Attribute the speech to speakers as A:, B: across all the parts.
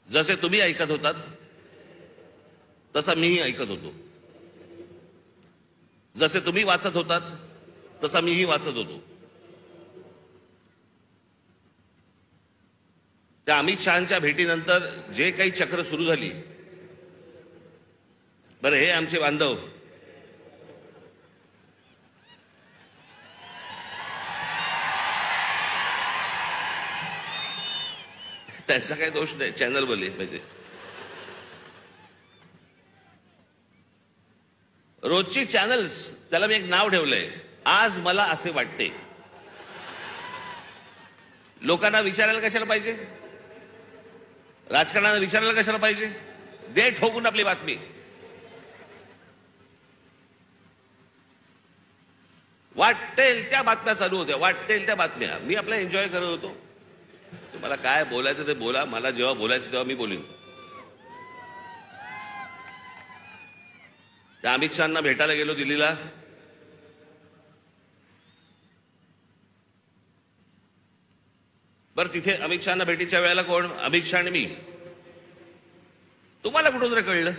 A: जसे तुम्ही ऐकत होतात तसा मीही ऐकत होतो, जसे तुम्ही वाचत होतात तसा मीही वाचत होतो. त्या अमित शहांच्या भेटीनंतर जे काही चक्र सुरू झाली, बरं हे आमचे बांधव त्यांचा काही दोष नाही, चॅनल बोलले पाहिजे. रोजची चॅनल्स, त्याला मी एक नाव ठेवलंय, आज मला असे वाटते. लोकांना विचारायला कशाला पाहिजे, राजकारणाला विचारायला कशाला पाहिजे, दे ठोकून आपली बातमी. वाटेल त्या बातम्या चालू होत्या, वाटेल त्या बातम्या. मी आपला एन्जॉय करत होतो. तुम्हाला काय बोलायचं ते बोला, मला जेव्हा बोलायचं तेव्हा मी बोलीन. त्या अमित शहांना भेटायला गेलो दिल्लीला. बरं तिथे अमित शहांना भेटीच्या वेळेला कोण, अमित शहा आणि मी. तुम्हाला कुठून रे कळलं?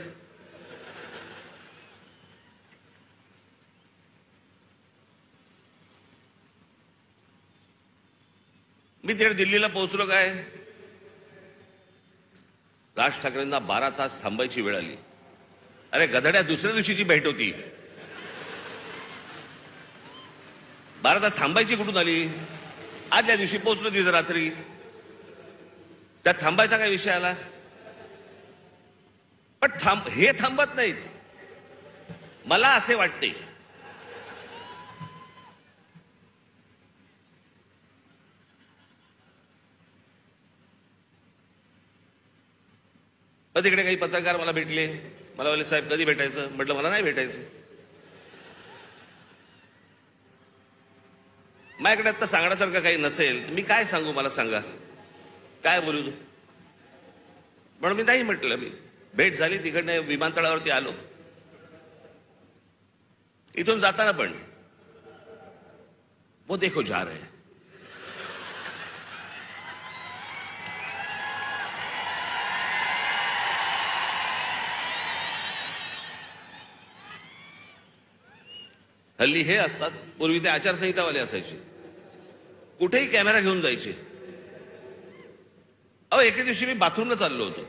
A: मी तिकडे दिल्लीला पोहोचलो काय, राज ठाकरेंना 12 तास थांबायची वेळ आली. अरे गधड्या, दुसऱ्या दिवशीची भेट होती. 12 तास थांबायची कुठून आली? आदल्या दिवशी पोहोचलो तिथं रात्री. त्यात थांबायचा काय विषय आला? पण हे थांबत नाहीत. मला असे वाटते तिकडे काही पत्रकार मला भेटले. मला बोलले साहेब कधी भेटायचं? म्हटलं मला नाही भेटायचं. माझ्याकडे आता सांगण्यासारखं काही नसेल, मी काय सांगू, मला सांगा, काय बोलू तू? म्हणून मी नाही म्हटलं. मी भेट झाली, तिकडनं विमानतळावरती आलो. इथून जाताना पण वो देखो जा रहे हैं. हल्ली हे असतात, पूर्वी ते आचारसंहितावाले असायचे, कुठेही कॅमेरा घेऊन जायचे. एके दिवशी मी बाथरूमला चाललो होतो.